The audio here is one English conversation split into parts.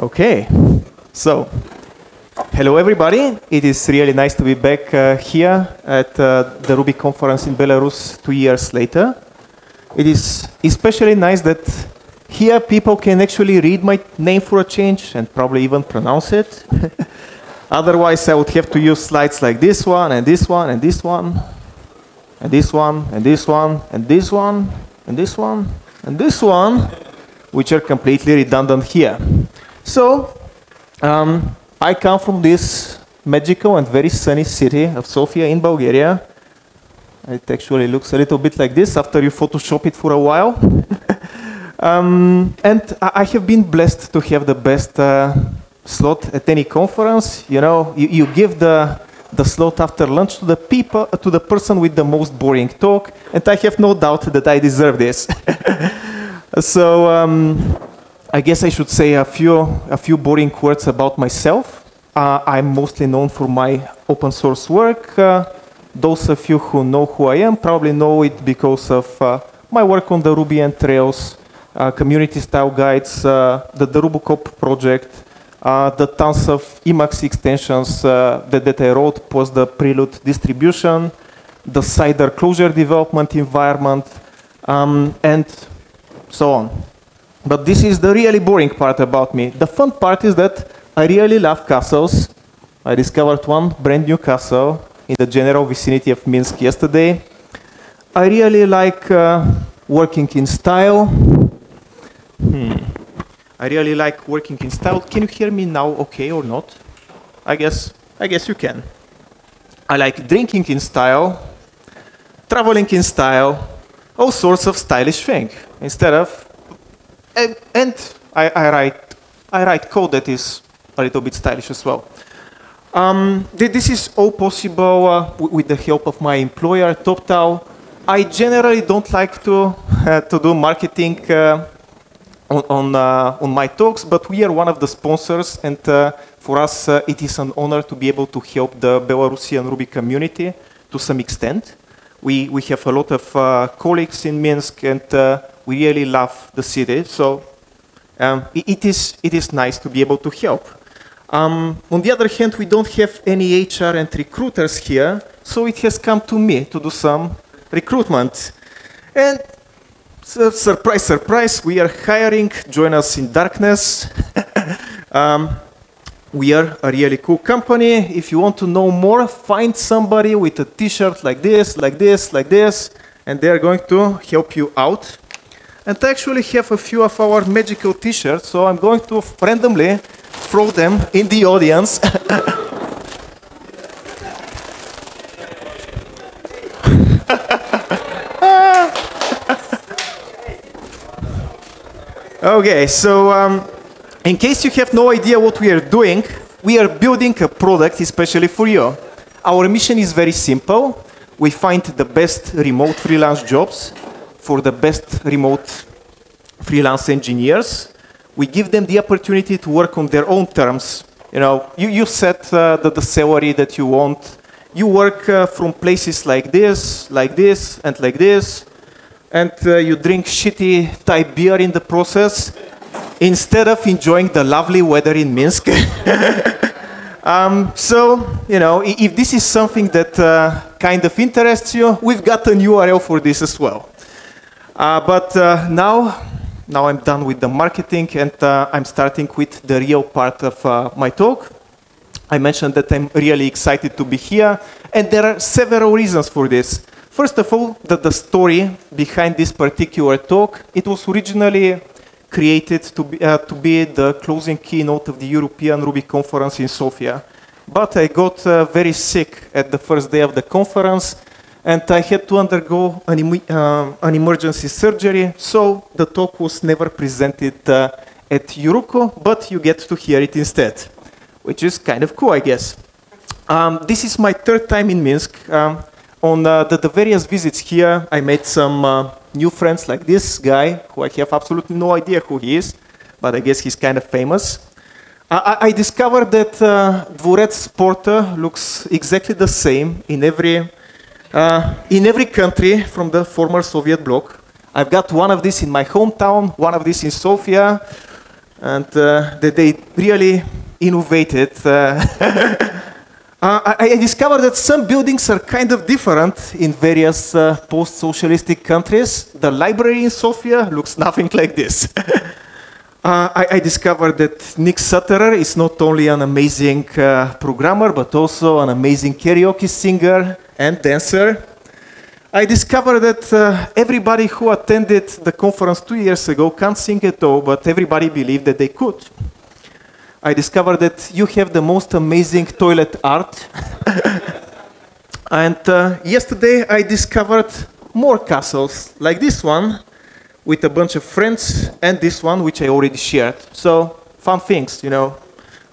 Okay, so hello everybody. It is really nice to be back here at the Ruby conference in Belarus 2 years later. It is especially nice that here people can actually read my name for a change and probably even pronounce it. Otherwise, I would have to use slides like this one, and this one, and this one, and this one, and this one, and this one, and this one, and this one, which are completely redundant here. So, I come from this magical and very sunny city of Sofia in Bulgaria. It actually looks a little bit like this after you Photoshop it for a while. And I have been blessed to have the best slot at any conference. You know, you give the slot after lunch to the person with the most boring talk, and I have no doubt that I deserve this. So I guess I should say a few boring words about myself. I'm mostly known for my open source work. Those of you who know who I am probably know it because of my work on the Ruby and Rails community style guides, the RubyConfBY project, the tons of Emacs extensions that I wrote post the Prelude distribution, the CIDR closure development environment, and so on. But this is the really boring part about me. The fun part is that I really love castles. I discovered one brand new castle in the general vicinity of Minsk yesterday. I really like working in style. I really like working in style. Can you hear me now okay or not? I guess you can. I like drinking in style, traveling in style, all sorts of stylish things. Instead of, and I write code that is a little bit stylish as well. This is all possible with the help of my employer, TopTal. I generally don't like to do marketing on my talks, but we are one of the sponsors, and for us it is an honor to be able to help the Belarusian Ruby community to some extent. We have a lot of colleagues in Minsk, and we really love the city, so it is nice to be able to help. On the other hand, we don't have any HR and recruiters here, so it has come to me to do some recruitment. And surprise, surprise, we are hiring. Join us in darkness. We are a really cool company. If you want to know more, find somebody with a t-shirt like this, like this, like this, and they are going to help you out. And I actually have a few of our magical t-shirts, so I'm going to randomly throw them in the audience. Okay, so in case you have no idea what we are doing, we are building a product especially for you. Our mission is very simple. We find the best remote freelance jobs for the best remote freelance engineers. We give them the opportunity to work on their own terms. You know, you set the salary that you want. You work from places like this, and like this. And you drink shitty Thai beer in the process instead of enjoying the lovely weather in Minsk. So, you know, if this is something that kind of interests you, we've got an URL for this as well. But now I'm done with the marketing, and I'm starting with the real part of my talk. I mentioned that I'm really excited to be here, and there are several reasons for this. First of all, the story behind this particular talk, it was originally created to be the closing keynote of the European Ruby conference in Sofia. But I got very sick at the first day of the conference, and I had to undergo an emergency surgery, so the talk was never presented at Euroco, but you get to hear it instead, which is kind of cool, I guess. This is my third time in Minsk. On the various visits here, I made some new friends like this guy, who I have absolutely no idea who he is, but I guess he's kind of famous. I discovered that Dvorets Sporta looks exactly the same in every country from the former Soviet bloc. I've got one of these in my hometown, one of these in Sofia, and that they really innovated. I discovered that some buildings are kind of different in various post-socialistic countries. The library in Sofia looks nothing like this. I discovered that Nick Sutterer is not only an amazing programmer, but also an amazing karaoke singer and dancer. I discovered that everybody who attended the conference 2 years ago can't sing at all, but everybody believed that they could. I discovered that you have the most amazing toilet art. And yesterday I discovered more castles, like this one, with a bunch of friends, and this one, which I already shared. So, fun things, you know.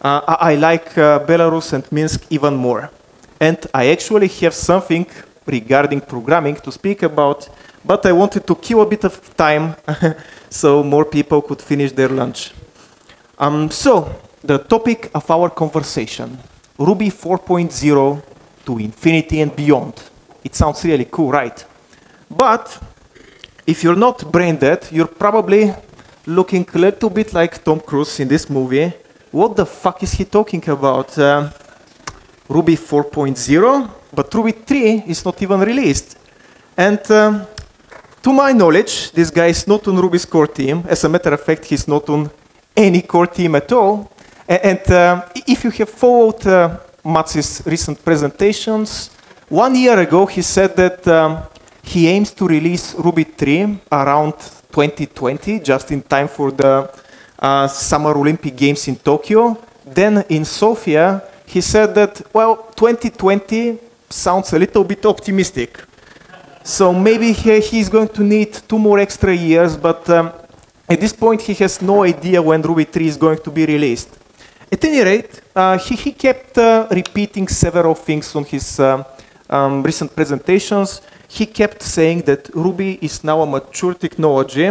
I like Belarus and Minsk even more. And I actually have something regarding programming to speak about, but I wanted to kill a bit of time so more people could finish their lunch. So, the topic of our conversation, Ruby 4.0 to infinity and beyond. It sounds really cool, right? But if you're not brain dead, you're probably looking a little bit like Tom Cruise in this movie. What the fuck is he talking about? Ruby 4.0, but Ruby 3 is not even released. And to my knowledge, this guy is not on Ruby's core team. As a matter of fact, he's not on any core team at all. And if you have followed Mats' recent presentations, 1 year ago he said that he aims to release Ruby 3 around 2020, just in time for the Summer Olympic Games in Tokyo. Then in Sofia, he said that, well, 2020 sounds a little bit optimistic. So maybe he's going to need 2 more extra years, but at this point he has no idea when Ruby 3 is going to be released. At any rate, he kept repeating several things on his recent presentations. He kept saying that Ruby is now a mature technology,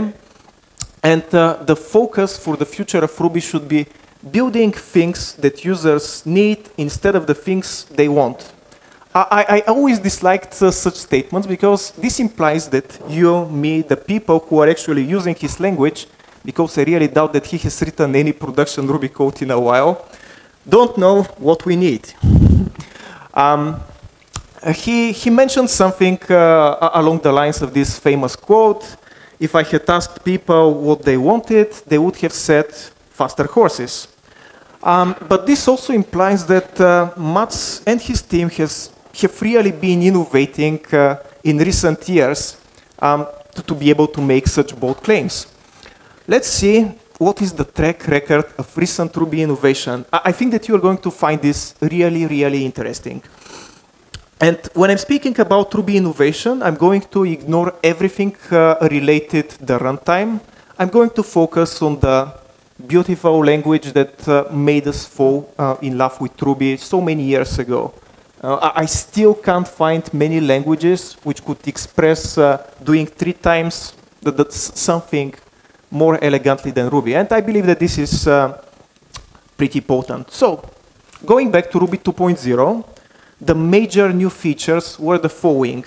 and the focus for the future of Ruby should be building things that users need instead of the things they want. I always disliked such statements because this implies that you, me, the people who are actually using his language, because I really doubt that he has written any production Ruby code in a while, don't know what we need. He mentioned something along the lines of this famous quote: if I had asked people what they wanted, they would have said faster horses. But this also implies that Mats and his team have really been innovating in recent years to be able to make such bold claims. Let's see what is the track record of recent Ruby innovation. I think that you are going to find this really, really interesting. And when I'm speaking about Ruby innovation, I'm going to ignore everything related to the runtime. I'm going to focus on the beautiful language that made us fall in love with Ruby so many years ago. I still can't find many languages which could express doing 3 times something more elegantly than Ruby. And I believe that this is pretty potent. So, going back to Ruby 2.0, the major new features were the following.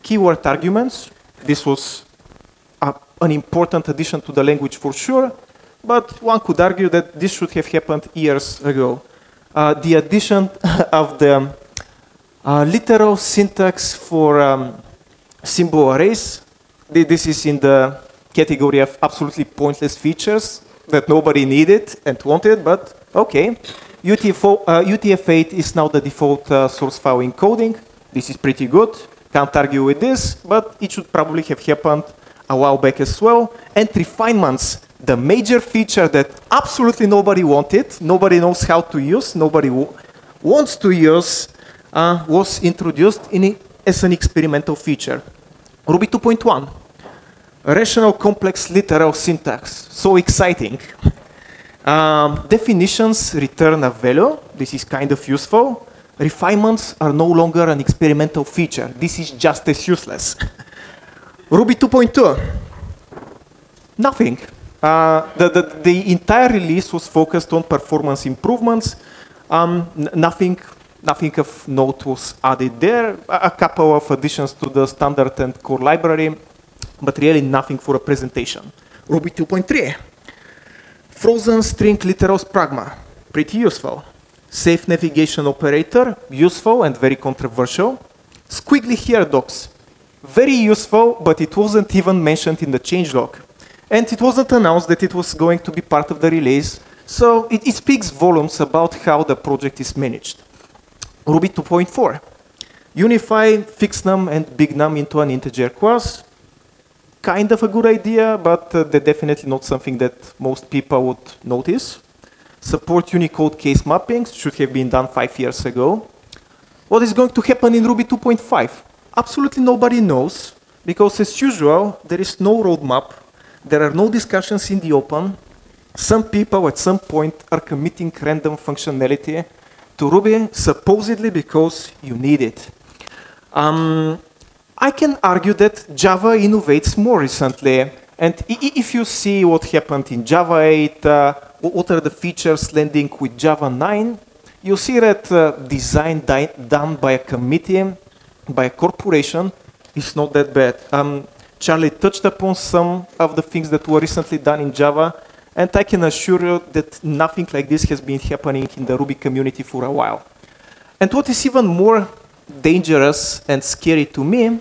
Keyword arguments. This was an important addition to the language for sure, but one could argue that this should have happened years ago. The addition of the literal syntax for symbol arrays. This is in the category of absolutely pointless features that nobody needed and wanted, but okay. UTF-8 is now the default source file encoding. This is pretty good. Can't argue with this, but it should probably have happened a while back as well. And refinements, the major feature that absolutely nobody wanted, nobody knows how to use, nobody wants to use, was introduced as an experimental feature. Ruby 2.1. Rational complex literal syntax. So exciting. Definitions return a value. This is kind of useful. Refinements are no longer an experimental feature. This is just as useless. Ruby 2.2. Nothing. The entire release was focused on performance improvements. Nothing of note was added there. A couple of additions to the standard and core library, but really nothing for a presentation. Ruby 2.3. Frozen string literals pragma, pretty useful. Safe navigation operator, useful and very controversial. Squiggly here docs, very useful, but it wasn't even mentioned in the changelog. And it wasn't announced that it was going to be part of the release, so it speaks volumes about how the project is managed. Ruby 2.4, unify fixed num and big num into an integer class. Kind of a good idea, but they're definitely not something that most people would notice. Support Unicode case mappings, should have been done 5 years ago. What is going to happen in Ruby 2.5? Absolutely nobody knows, because as usual, there is no roadmap. There are no discussions in the open. Some people at some point are committing random functionality to Ruby, supposedly because you need it. I can argue that Java innovates more recently. And if you see what happened in Java 8, what are the features landing with Java 9, you see that design done by a committee, by a corporation, is not that bad. Charlie touched upon some of the things that were recently done in Java, and I can assure you that nothing like this has been happening in the Ruby community for a while. And what is even more dangerous and scary to me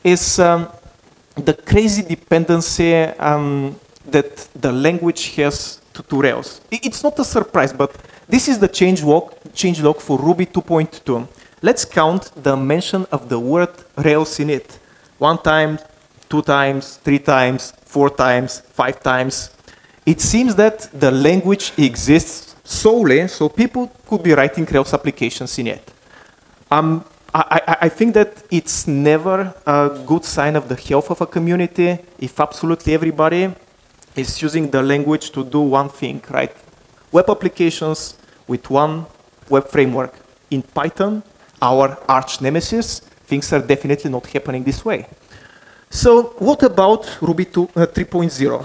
is the crazy dependency that the language has to Rails. It's not a surprise, but this is the changelog for Ruby 2.2. Let's count the mention of the word Rails in it. 1 time, 2 times, 3 times, 4 times, 5 times. It seems that the language exists solely so people could be writing Rails applications in it. I think that it's never a good sign of the health of a community if absolutely everybody is using the language to do one thing, right? Web applications with one web framework. In Python, our arch nemesis, things are definitely not happening this way. So what about Ruby 3.0?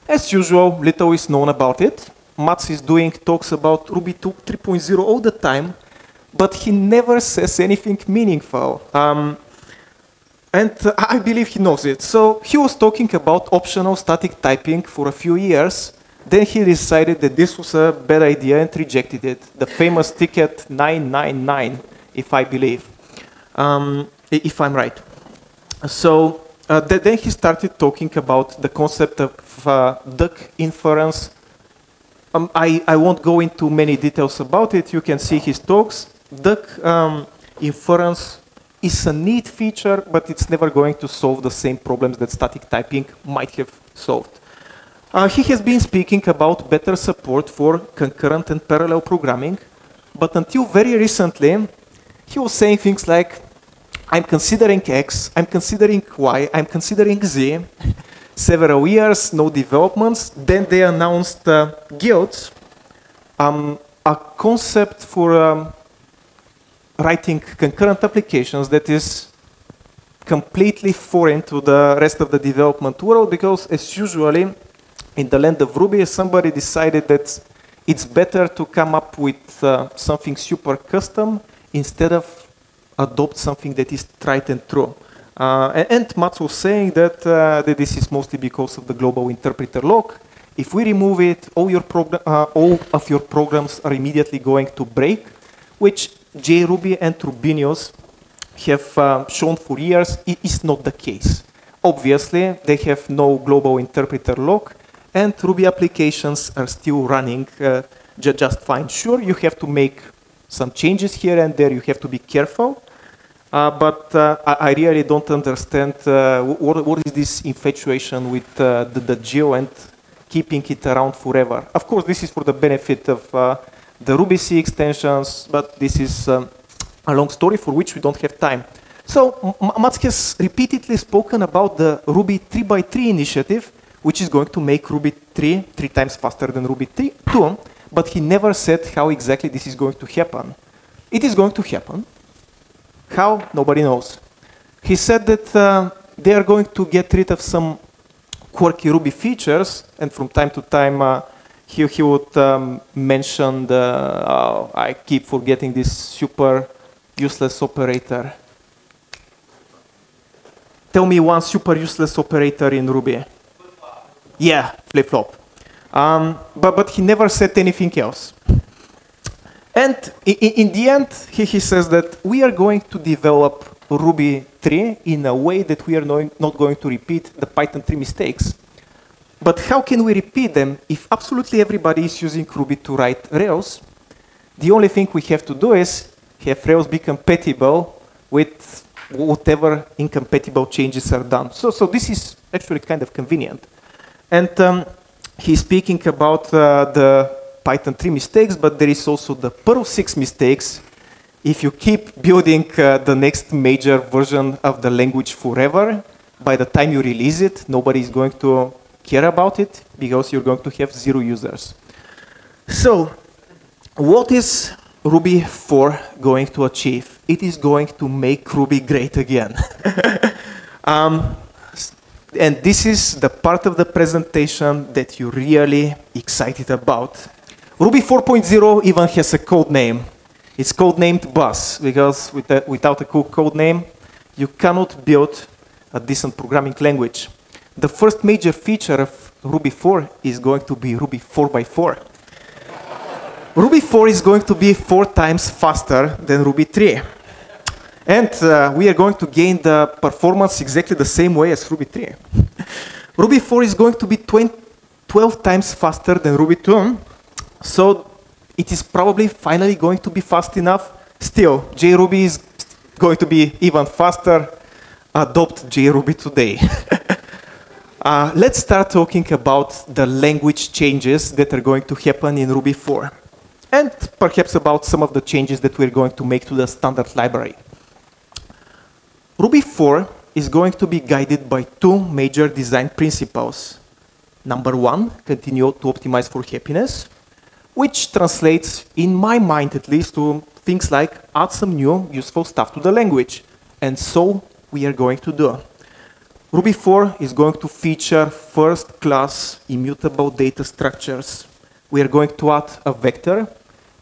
As usual, little is known about it. Mats is doing talks about Ruby 3.0 all the time, but he never says anything meaningful. And I believe he knows it. So he was talking about optional static typing for a few years. Then he decided that this was a bad idea and rejected it. The famous ticket 999, if I believe, if I'm right. So then he started talking about the concept of duck inference. I won't go into many details about it. You can see his talks. Duck inference is a neat feature, but it's never going to solve the same problems that static typing might have solved. He has been speaking about better support for concurrent and parallel programming, but until very recently, he was saying things like, I'm considering X, I'm considering Y, I'm considering Z. Several years, no developments. Then they announced guilds, a concept for writing concurrent applications that is completely foreign to the rest of the development world, because as usually in the land of Ruby, somebody decided that it's better to come up with something super custom instead of adopt something that is tried and true. And Mats was saying that this is mostly because of the global interpreter lock. If we remove it, all of your programs are immediately going to break, which JRuby and Rubinius have shown for years is not the case. Obviously, they have no global interpreter lock, and Ruby applications are still running just fine. Sure, you have to make some changes here and there. You have to be careful. But I really don't understand what is this infatuation with the geo and keeping it around forever. Of course, this is for the benefit of the Ruby C extensions, but this is a long story for which we don't have time. So Mats has repeatedly spoken about the Ruby 3x3 initiative, which is going to make Ruby 3 times faster than Ruby 2, but he never said how exactly this is going to happen. It is going to happen. How? Nobody knows. He said that they are going to get rid of some quirky Ruby features, and from time to time he would mention the, I keep forgetting this super useless operator. Tell me one super useless operator in Ruby. Yeah, flip-flop. But he never said anything else. And in the end, he says that we are going to develop Ruby 3 in a way that we are not going to repeat the Python 3 mistakes. But how can we repeat them if absolutely everybody is using Ruby to write Rails? The only thing we have to do is have Rails be compatible with whatever incompatible changes are done. So this is actually kind of convenient. And he's speaking about the Python 3 mistakes, but there is also the Perl 6 mistakes. If you keep building the next major version of the language forever, by the time you release it, nobody is going to care about it because you're going to have 0 users. So what is Ruby 4 going to achieve? It is going to make Ruby great again. And this is the part of the presentation that you're really excited about. Ruby 4.0 even has a code name. It's codenamed Buzz, because without a cool code name, you cannot build a decent programming language. The first major feature of Ruby 4 is going to be Ruby 4x4. Ruby 4 is going to be 4 times faster than Ruby 3. And we are going to gain the performance exactly the same way as Ruby 3. Ruby 4 is going to be 12 times faster than Ruby 2. So it is probably finally going to be fast enough. Still, JRuby is going to be even faster. Adopt JRuby today. Let's start talking about the language changes that are going to happen in Ruby 4. And perhaps about some of the changes that we're going to make to the standard library. Ruby 4 is going to be guided by 2 major design principles. Number 1, continue to optimize for happiness, which translates, in my mind at least, to things like add some new useful stuff to the language. And so we are going to do. Ruby 4 is going to feature first-class immutable data structures. We are going to add a vector,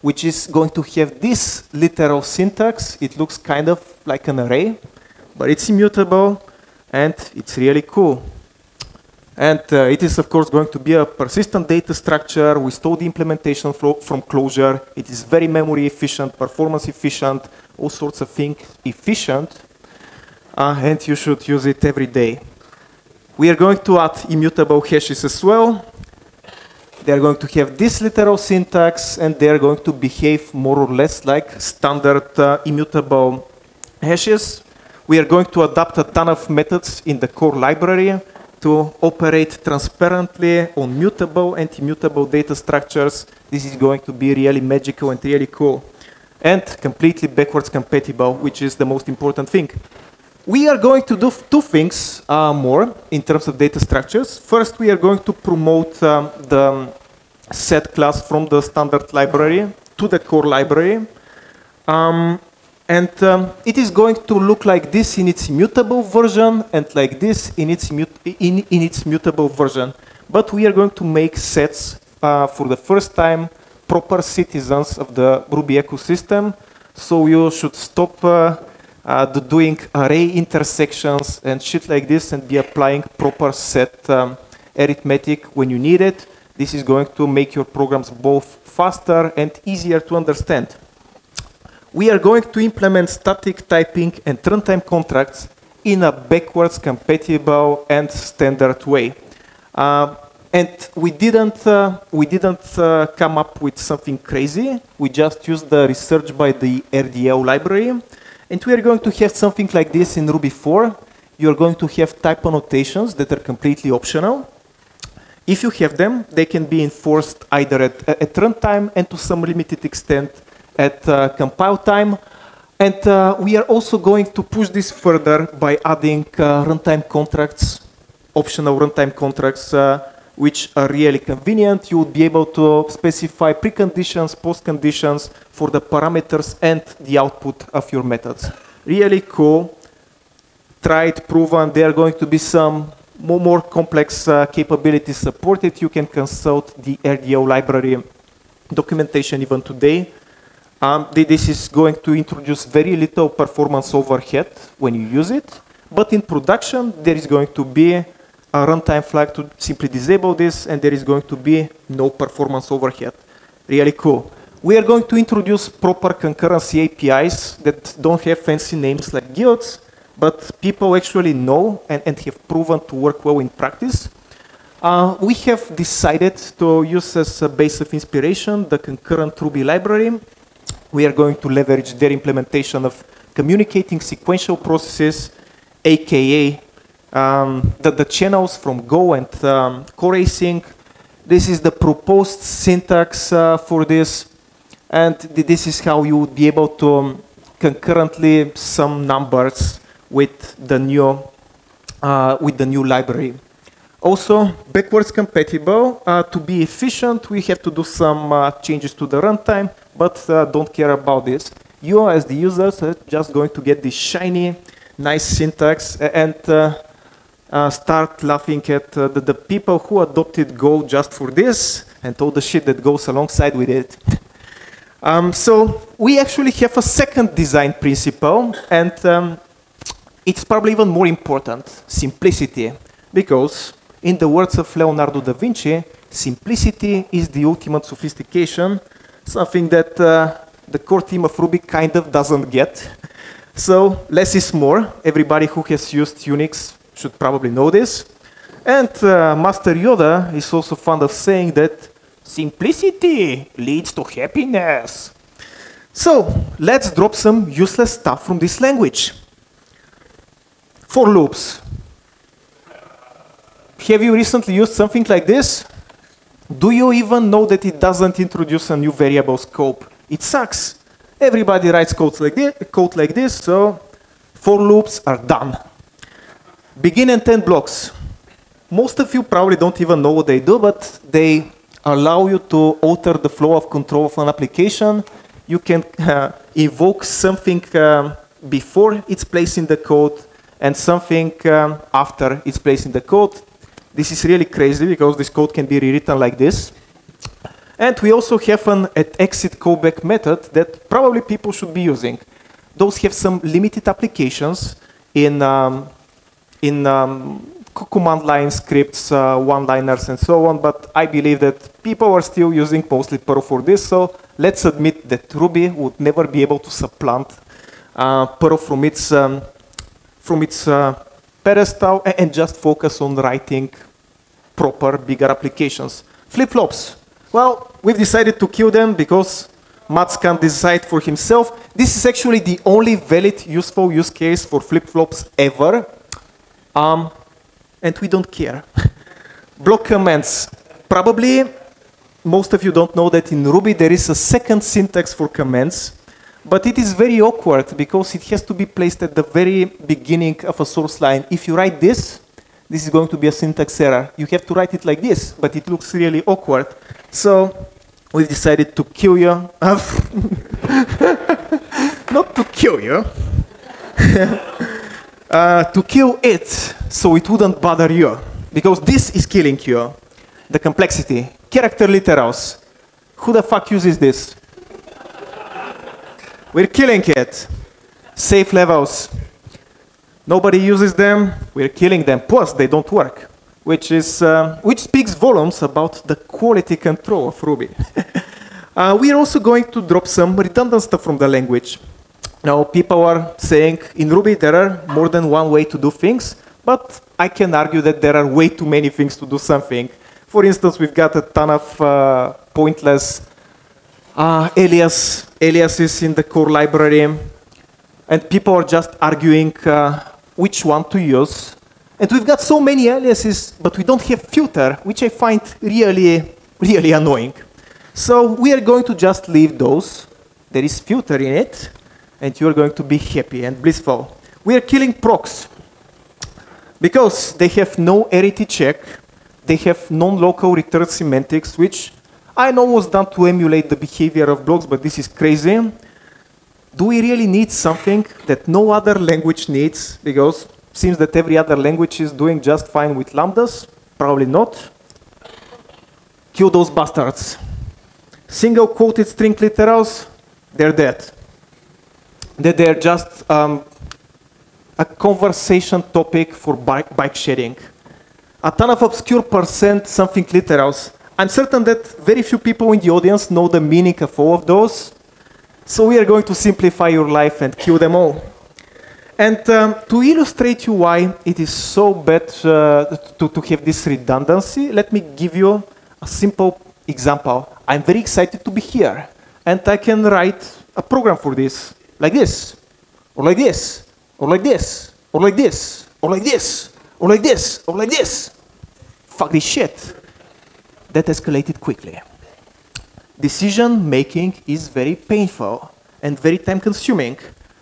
which is going to have this literal syntax. It looks kind of like an array, but it's immutable, and it's really cool. And it is, of course, going to be a persistent data structure. We store the implementation from Closure. It is very memory efficient, performance efficient, all sorts of things efficient. And you should use it every day. We are going to add immutable hashes as well. They are going to have this literal syntax, and they are going to behave more or less like standard immutable hashes. We are going to adapt a ton of methods in the core library to operate transparently on mutable and immutable data structures. This is going to be really magical and really cool. And completely backwards compatible, which is the most important thing. We are going to do 2 things more in terms of data structures. First, we are going to promote the set class from the standard library to the core library. It is going to look like this in its immutable version and like this in its mutable version. But we are going to make sets for the first time proper citizens of the Ruby ecosystem. So you should stop doing array intersections and shit like this and be applying proper set arithmetic when you need it. This is going to make your programs both faster and easier to understand. We are going to implement static typing and runtime contracts in a backwards compatible and standard way. And we didn't come up with something crazy. We just used the research by the RDL library. And we are going to have something like this in Ruby 4. You're going to have type annotations that are completely optional. If you have them, they can be enforced either at runtime and to some limited extent at compile time. And we are also going to push this further by adding runtime contracts, optional runtime contracts, which are really convenient. You will be able to specify preconditions, postconditions for the parameters and the output of your methods. Really cool. Tried, proven. There are going to be some more complex capabilities supported. You can consult the RDO library documentation even today. This is going to introduce very little performance overhead when you use it. But in production, there is going to be a runtime flag to simply disable this, and there is going to be no performance overhead. Really cool. We are going to introduce proper concurrency APIs that don't have fancy names like guilds, but people actually know and have proven to work well in practice. We have decided to use as a base of inspiration the concurrent Ruby library. We are going to leverage their implementation of communicating sequential processes, aka the channels from Go and co-racing. This is the proposed syntax for this, and this is how you would be able to concurrently sum numbers with the new library. Also, backwards compatible. To be efficient, we have to do some changes to the runtime, but don't care about this. You, as the users, are just going to get this shiny, nice syntax and start laughing at the people who adopted Go just for this and all the shit that goes alongside with it. So we actually have a second design principle, and it's probably even more important, simplicity, because in the words of Leonardo da Vinci, simplicity is the ultimate sophistication, something that the core team of Ruby kind of doesn't get. So less is more. Everybody who has used Unix should probably know this. And Master Yoda is also fond of saying that simplicity leads to happiness. So let's drop some useless stuff from this language. For loops. Have you recently used something like this? Do you even know that it doesn't introduce a new variable scope? It sucks. Everybody writes code like this, so for loops are done. Begin and end blocks. Most of you probably don't even know what they do, but they allow you to alter the flow of control of an application. You can invoke something before it's placed in the code and something after it's placed in the code. This is really crazy because this code can be rewritten like this. And we also have an exit callback method that probably people should be using. Those have some limited applications in command line scripts, one-liners, and so on, but I believe that people are still using mostly Perl for this, so let's admit that Ruby would never be able to supplant Perl from its pedestal and just focus on writing proper, bigger applications. Flip-flops. Well, we've decided to kill them because Mats can't decide for himself. This is actually the only valid, useful use case for flip-flops ever. And we don't care. Block commands. Probably most of you don't know that in Ruby there is a second syntax for commands, but it is very awkward because it has to be placed at the very beginning of a source line. If you write this, this is going to be a syntax error. You have to write it like this, but it looks really awkward. So we've decided to kill you. Not to kill you. To kill it so it wouldn't bother you. Because this is killing you. The complexity. Character literals. Who the fuck uses this? We're killing it. Safe levels. Nobody uses them. We're killing them. Plus, they don't work. Which speaks volumes about the quality control of Ruby. We are also going to drop some redundant stuff from the language. Now, people are saying in Ruby there are more than one way to do things, but I can argue that there are way too many things to do something. For instance, we've got a ton of pointless aliases in the core library, and people are just arguing which one to use. And we've got so many aliases, but we don't have filter, which I find really, really annoying. So we are going to just leave those. There is filter in it, and you're going to be happy and blissful. We are killing procs because they have no arity check. They have non-local return semantics, which I know was done to emulate the behavior of blocks, but this is crazy. Do we really need something that no other language needs? Because it seems that every other language is doing just fine with lambdas. Probably not. Kill those bastards. Single quoted string literals, they're dead. They're just a conversation topic for bike sharing. a ton of obscure percent, something literals. I'm certain that very few people in the audience know the meaning of all of those. So we are going to simplify your life and kill them all. And to illustrate you why it is so bad to have this redundancy, let me give you a simple example. I'm very excited to be here. And I can write a program for this, like this, or like this, or like this, or like this, or like this, or like this, or like this. Fuck this shit. That escalated quickly. Decision making is very painful and very time consuming.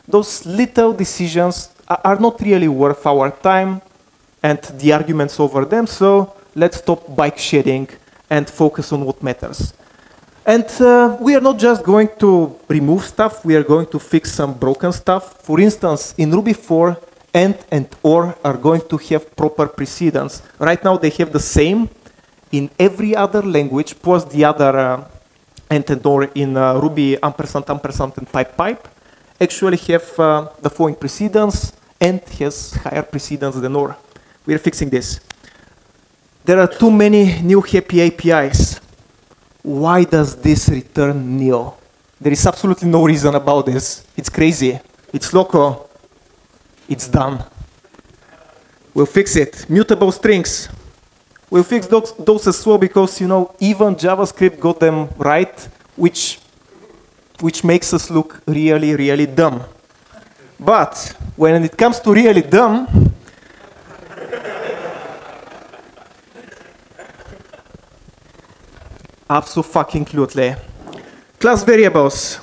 Those little decisions are not really worth our time and the arguments over them, so let's stop bike shedding and focus on what matters. And we are not just going to remove stuff, we are going to fix some broken stuff. For instance, in Ruby 4, and or are going to have proper precedence. Right now they have the same in every other language, plus the other and or in Ruby ampersand, ampersand, and pipe, pipe. Actually have the following precedence and has higher precedence than or. We are fixing this. There are too many new happy APIs. Why does this return nil? There is absolutely no reason about this. It's crazy. It's local. It's done. We'll fix it. Mutable strings. We'll fix those as well because, you know, even JavaScript got them right, which makes us look really, really dumb. But when it comes to really dumb, absolutely. Class variables.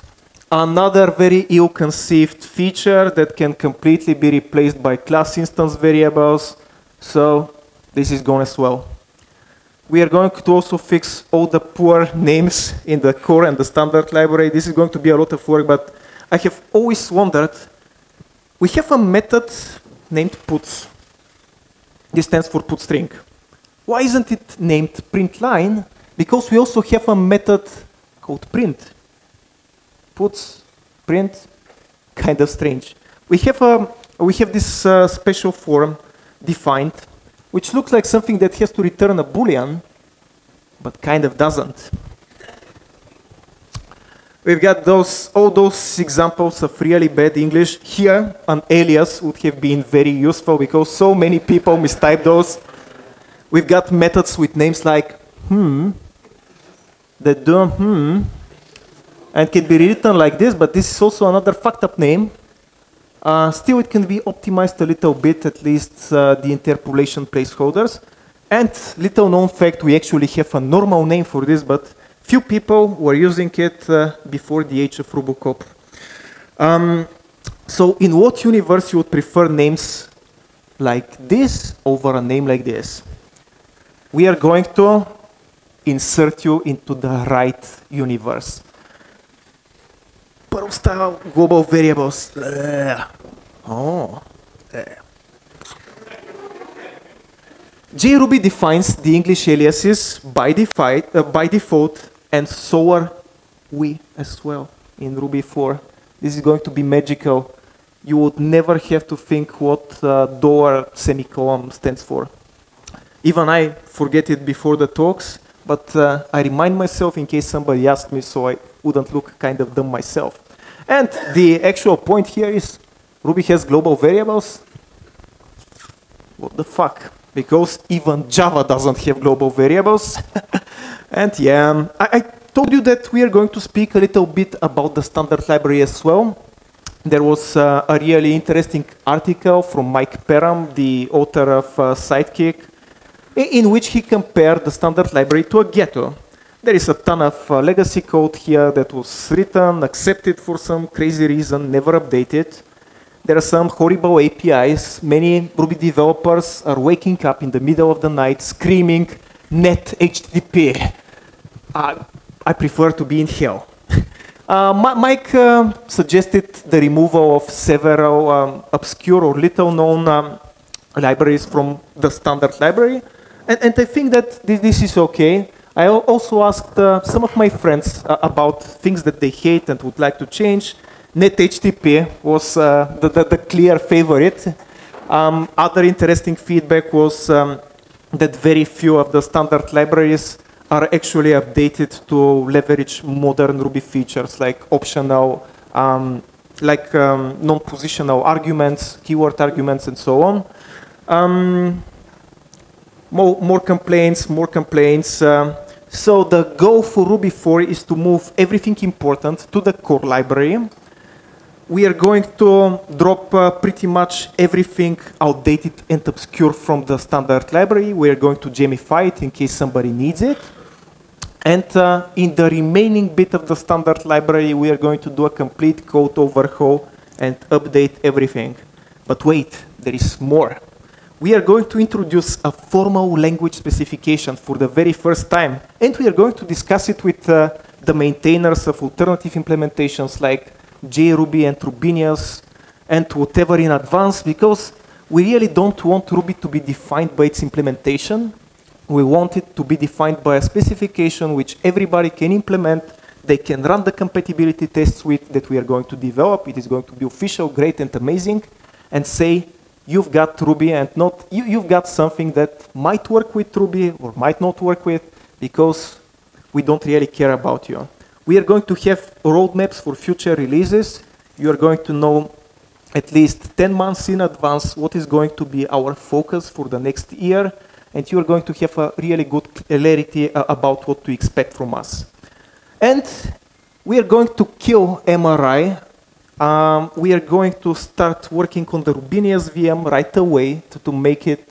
Another very ill-conceived feature that can completely be replaced by class instance variables. So this is gone as well. We are going to also fix all the poor names in the core and the standard library. This is going to be a lot of work, but I have always wondered, we have a method named puts. This stands for put string. Why isn't it named println? Because we also have a method called print. Puts, print, kind of strange. We have this special form defined, which looks like something that has to return a Boolean, but kind of doesn't. We've got all those examples of really bad English. Here, an alias would have been very useful because so many people mistype those. We've got methods with names like that do and can be written like this, but this is also another fucked up name. Still, it can be optimized a little bit, at least the interpolation placeholders. And little known fact, we actually have a normal name for this, but few people were using it before the age of Robocop. So in what universe you would prefer names like this over a name like this? We are going to insert you into the right universe. Perl-style global variables. JRuby defines the English aliases by default, and so are we as well in Ruby 4. This is going to be magical. You would never have to think what $, semicolon stands for. Even I forget it before the talks, but I remind myself in case somebody asks me so I wouldn't look kind of dumb myself. And the actual point here is Ruby has global variables. What the fuck? Because even Java doesn't have global variables. And yeah, I told you that we are going to speak a little bit about the standard library as well. There was a really interesting article from Mike Perham, the author of Sidekick, in which he compared the standard library to a Ghetto. There is a ton of legacy code here that was written, accepted for some crazy reason, never updated. There are some horrible APIs. Many Ruby developers are waking up in the middle of the night screaming, net HTTP. I prefer to be in hell. Mike suggested the removal of several obscure or little known libraries from the standard library. And I think that this is okay. I also asked some of my friends about things that they hate and would like to change. NetHTTP was the clear favorite. Other interesting feedback was that very few of the standard libraries are actually updated to leverage modern Ruby features like optional, non-positional arguments, keyword arguments, and so on. More complaints. So the goal for Ruby 4 is to move everything important to the core library. We are going to drop pretty much everything outdated and obscure from the standard library. We are going to gamify it in case somebody needs it. And in the remaining bit of the standard library, we are going to do a complete code overhaul and update everything. But wait, there is more. We are going to introduce a formal language specification for the very first time. And we are going to discuss it with the maintainers of alternative implementations like JRuby and Rubinius and whatever in advance, because we really don't want Ruby to be defined by its implementation. We want it to be defined by a specification which everybody can implement. They can run the compatibility tests with that we are going to develop. It is going to be official, great, and amazing, and say, you've got Ruby and not, you've got something that might work with Ruby or might not work with, because we don't really care about you. We are going to have roadmaps for future releases. You are going to know at least 10 months in advance what is going to be our focus for the next year, and you are going to have a really good clarity about what to expect from us. And we are going to kill MRI. We are going to start working on the Rubinius VM right away to make it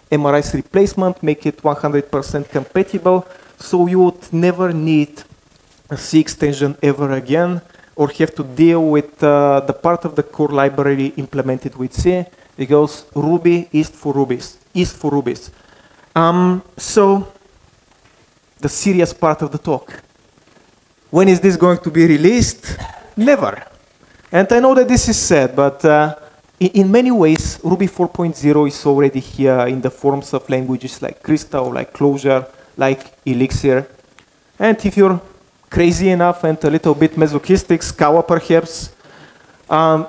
MRI's replacement, make it 100% compatible, so you would never need a C extension ever again, or have to deal with the part of the core library implemented with C, because Ruby is for Rubies. So, the serious part of the talk. When is this going to be released? Never. And I know that this is sad, but in many ways, Ruby 4.0 is already here in the forms of languages like Crystal, like Clojure, like Elixir. And if you're crazy enough and a little bit masochistic, Scala perhaps,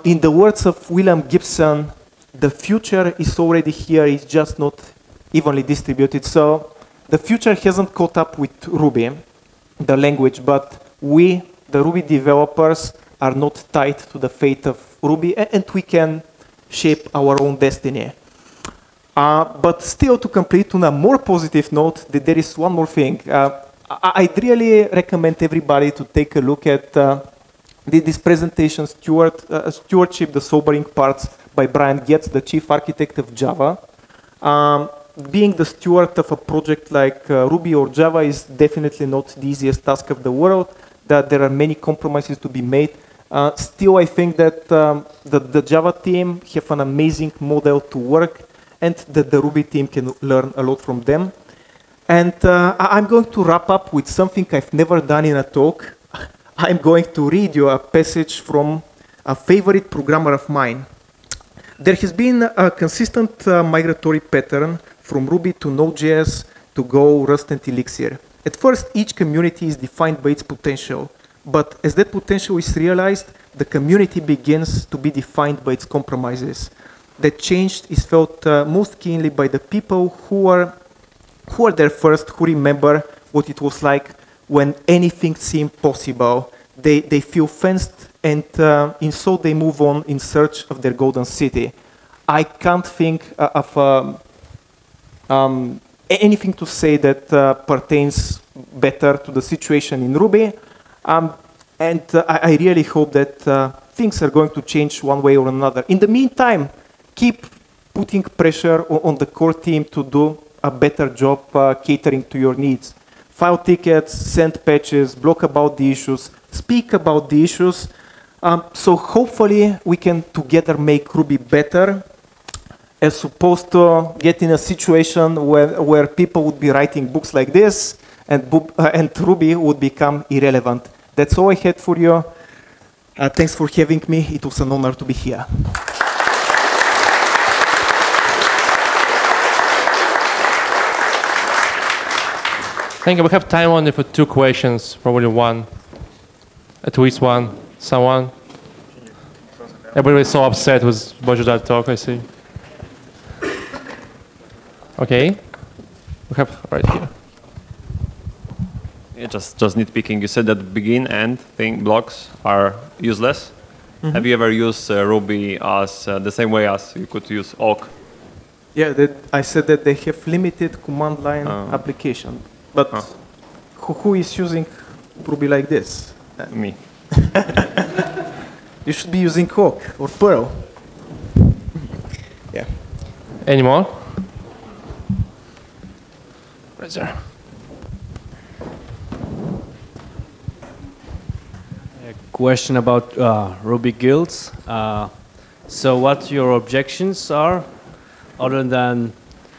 in the words of William Gibson, the future is already here, it's just not evenly distributed. So the future hasn't caught up with Ruby, the language, but we, the Ruby developers, are not tied to the fate of Ruby, and we can shape our own destiny. But still, to complete on a more positive note, there is one more thing. I'd really recommend everybody to take a look at this presentation, Stewardship, the Sobering Parts, by Brian Getz, the chief architect of Java. Being the steward of a project like Ruby or Java is definitely not the easiest task of the world, that there are many compromises to be made. Still, I think that the Java team have an amazing model to work, and that the Ruby team can learn a lot from them. And I'm going to wrap up with something I've never done in a talk. I'm going to read you a passage from a favorite programmer of mine. There has been a consistent migratory pattern from Ruby to Node.js to Go, Rust, and Elixir. At first, each community is defined by its potential. But as that potential is realized, the community begins to be defined by its compromises. That change is felt most keenly by the people who are there first, who remember what it was like when anything seemed possible. They feel fenced, and in so they move on in search of their golden city. I can't think of anything to say that pertains better to the situation in Ruby. And I really hope that things are going to change one way or another. In the meantime, keep putting pressure on the core team to do a better job catering to your needs. File tickets, send patches, blog about the issues, speak about the issues. So hopefully we can together make Ruby better, as opposed to get in a situation where people would be writing books like this, and Ruby would become irrelevant. That's all I had for you. Thanks for having me. It was an honor to be here. Thank you. We have time only for 2 questions, probably one. At least one. Someone? Everybody is so upset with Bozhidar talk, I see. Okay. We have right here. Yeah, just nitpicking. You said that begin end thing blocks are useless. Mm-hmm. Have you ever used Ruby as the same way as you could use awk? Yeah, I said that they have limited command line application. But who is using Ruby like this? Me. You should be using awk or Perl. Yeah. Any more? Right there. A question about Ruby guilds. So what your objections are, other than...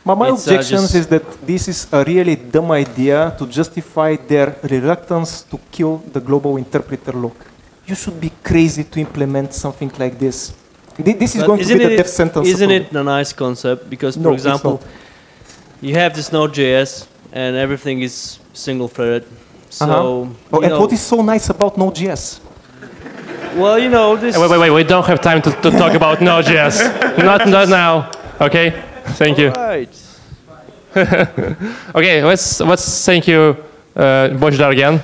My objections is that this is a really dumb idea to justify their reluctance to kill the global interpreter lock. You should be crazy to implement something like this. This is going to be the death sentence. Isn't it a nice concept? Because, for example, you have this Node.js and everything is single-threaded. So, and what is so nice about Node.js? Well, you know, this... Wait, we don't have time to talk about Node.js. not now, okay? Thank you. Right. Okay, let's thank you, Bozhidar again.